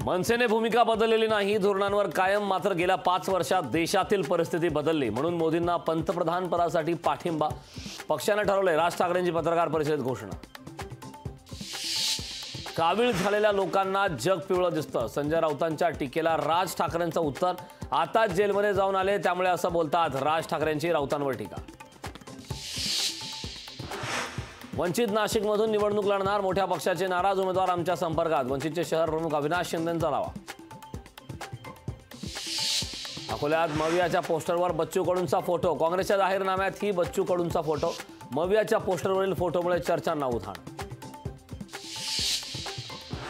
मनसेने भूमिका बदललेली नाही, धोरणांवर कायम। मात्र गेल्या 5 वर्षात देशातील परिस्थिती बदलली, म्हणून मोदींना पंतप्रधान पदासाठी पाठिंबा। पक्षाने ठरवले, राज ठाकरेंची पत्रकार परिषदेत घोषणा। कावीळ झालेल्या लोकांना जग पिवळं दिसतं, संजय राऊतांच्या टीकेला राज ठाकरेंचं उत्तर। आता जेलमध्ये जाऊन आले त्यामुळे असं बोलतात राज ठाकरेंची राऊतांवर टीका। वंचित नाशिकमधून निवडणूक लढणार, मोठ्या पक्षाचे नाराज उमेदवार आमच्या संपर्कात। वंचितचे शहर प्रमुख अविनाश शिंदेंचा दावा। अकोल्यात मवियाच्या पोस्टरवर बच्चू कडूंचा फोटो, काँग्रेसच्या जाहीरनाम्यात ही बच्चू कडूंचा फोटो। मवियाच्या पोस्टरवरील फोटोमुळे चर्चांना उधाण।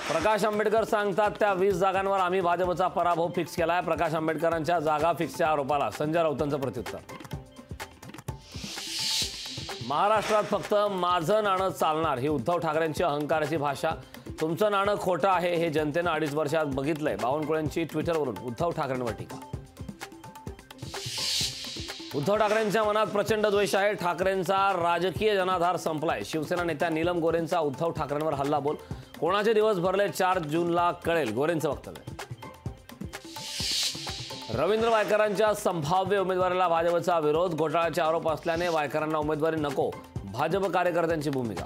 प्रकाश आंबेडकर सांगतात त्या 20 जागांवर आम्ही भाजपचा पराभव फिक्स केलाय। प्रकाश आंबेडकरांच्या जागा फिक्सच्या आरोपाला संजय राऊतांचं प्रत्युत्तर। महाराष्ट्रात फक्त माझं नाणं चालणार ही उद्धव ठाकरेंची अहंकाराची भाषा। तुमचं नाणं खोटं आहे हे जनतेनं 2.5 वर्षात बघितलंय। बावनकुळेंची ट्विटरवरून उद्धव ठाकरेंवर टीका। उद्धव ठाकरेंच्या मनात प्रचंड द्वेष आहे, ठाकरेंचा राजकीय जनाधार संपलाय। शिवसेना नेत्या नीलम गोरेंचा उद्धव ठाकरेंवर हल्लाबोल। कोणाचे दिवस भरले 4 जूनला कळेल, गोरेंचं वक्तव्य। रवींद्र वायकरांच्या संभाव्य उमेदवारीला भाजपचा विरोध, घोटाळ्याचे आरोप असल्याने वायकरांना उमेदवारी नको, भाजप कार्यकर्त्यांची भूमिका।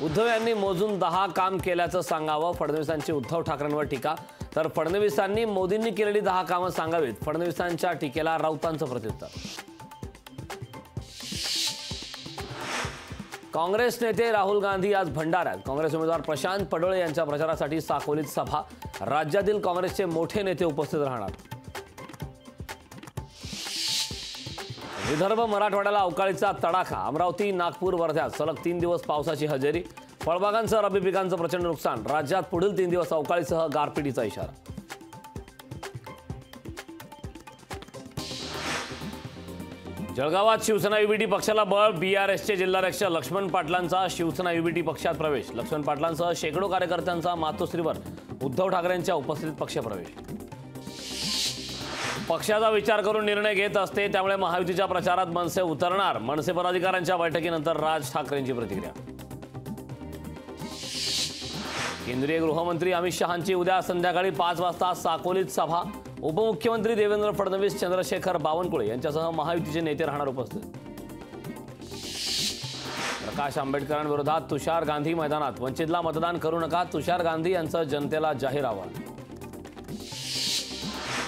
उद्धव यांनी मोजून 10 काम केल्याचं सांगावं, फडणवीसांची उद्धव ठाकरेंवर टीका। तर फडणवीसांनी मोदींनी केलेली 10 कामं सांगावीत, फडणवीसांच्या टीकेला राऊतांचं प्रत्युत्तर। काँग्रेस नेते राहुल गांधी आज भंडाऱ्यात, काँग्रेस उमेदवार प्रशांत पडोळे यांच्या प्रचारासाठी साकोलीत सभा। राज्यातील काँग्रेसचे मोठे नेते उपस्थित राहणार। विदर्भ मराठवाड्याला अवकाळीचा तडाखा, अमरावती नागपूर वर्ध्यात सलग 3 दिवस पावसाची हजेरी। फळबागांसह रब्बी पिकांचं प्रचंड नुकसान, राज्यात पुढील 3 दिवस अवकाळीसह गारपिटीचा इशारा। जळगावात शिवसेना युबीटी पक्षाला बळ, बीआरएसचे जिल्हाध्यक्ष लक्ष्मण पाटलांचा शिवसेना युबीटी पक्षात प्रवेश। लक्ष्मण पाटलांसह शेकडो कार्यकर्त्यांचा मातोश्रीवर उद्धव ठाकरेंच्या उपस्थितीत पक्षप्रवेश। पक्षाचा विचार करून निर्णय घेत असते, त्यामुळे महायुतीच्या प्रचारात मनसे उतरणार। मनसे पदाधिकाऱ्यांच्या बैठकीनंतर राज ठाकरेंची प्रतिक्रिया। केंद्रीय गृहमंत्री अमित शहांची उद्या संध्याकाळी 5 वाजता साकोलीत सभा। उपमुख्यमंत्री देवेंद्र फडणवीस, चंद्रशेखर बावनकुळे यांच्यासह महायुतीचे नेते राहणार उपस्थित। प्रकाश आंबेडकरांविरोधात तुषार गांधी मैदानात, वंचितला मतदान करू नका, तुषार गांधी यांचं जनतेला जाहीर आवाहन।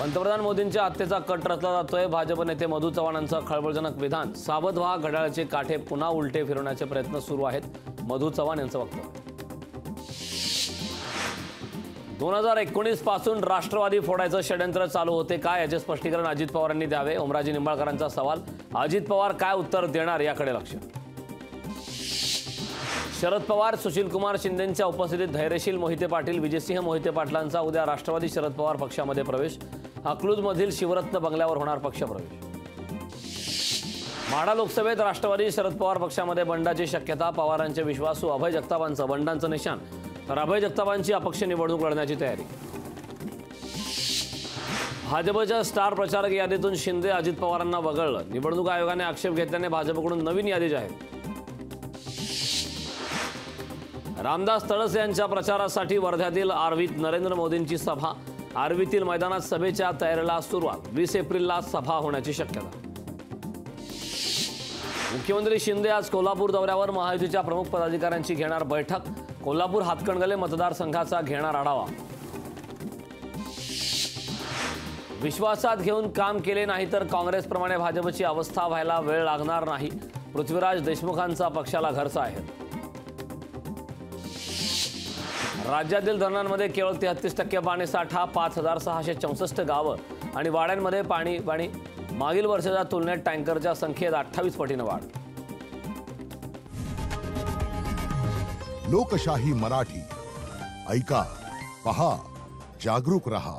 पंतप्रधान मोदींच्या हत्येचा कट रचला जातोय, भाजप नेते मधू चव्हाणांचं खळबळजनक विधान। सावध व्हा, घड्याळाचे काठे पुन्हा उलटे फिरवण्याचे प्रयत्न सुरू आहेत, मधू चव्हाण यांचं वक्तव्य। 2019 पासून राष्ट्रवादी फोडायचं षड्यंत्र चालू होते काय, याचे स्पष्टीकरण अजित पवारांनी द्यावे। ओमराजे निंबाळकरांचा सवाल, अजित पवार काय उत्तर देणार याकडे लक्ष। शरद पवार, सुशील कुमार शिंदेंच्या उपस्थितीत धैर्यशील मोहिते पाटील, विजयसिंह मोहिते पाटलांचा उद्या राष्ट्रवादी शरद पवार पक्षामध्ये प्रवेश। अकलूजमधील शिवरत्न बंगल्यावर होणार पक्षप्रवेश। माढा लोकसभेत राष्ट्रवादी शरद पवार पक्षामध्ये बंडाची शक्यता, पवारांचे विश्वासू अभय जगतापांचं बंडांचं निशाण, तर अभय जगतापांची अपक्ष निवडणूक लढण्याची तयारी। भाजपच्या स्टार प्रचारक यादीतून शिंदे, अजित पवारांना वगळलं, निवडणूक आयोगाने आक्षेप घेतल्याने भाजपकडून नवीन यादी जाहीर। रामदास तडस यांच्या प्रचारासाठी वर्ध्यातील आर्वीत नरेंद्र मोदींची सभा। आर्वीतील मैदानात सभेच्या तयारीला सुरुवात, 20 एप्रिलला सभा होण्याची शक्यता। मुख्यमंत्री शिंदे आज कोल्हापूर दौऱ्यावर, महायुतीच्या प्रमुख पदाधिकाऱ्यांची घेणार बैठक। कोल्हापूर हातकणंगले मतदारसंघाचा घेणार आढावा। विश्वासात घेऊन काम केले नाही तर काँग्रेसप्रमाणे भाजपची अवस्था व्हायला वेळ लागणार नाही, पृथ्वीराज देशमुखांचा पक्षाला घरचा आहे। राज्यातील धरणांमध्ये केवळ 33% पाणीसाठा, 5664 गावं आणि वाड्यांमध्ये पाणी मागील वर्षाच्या तुलनेत टँकरच्या संख्येत 28 पटीने वाढ। लोकशाही मराठी, ऐका, पहा, जागरूक रहा।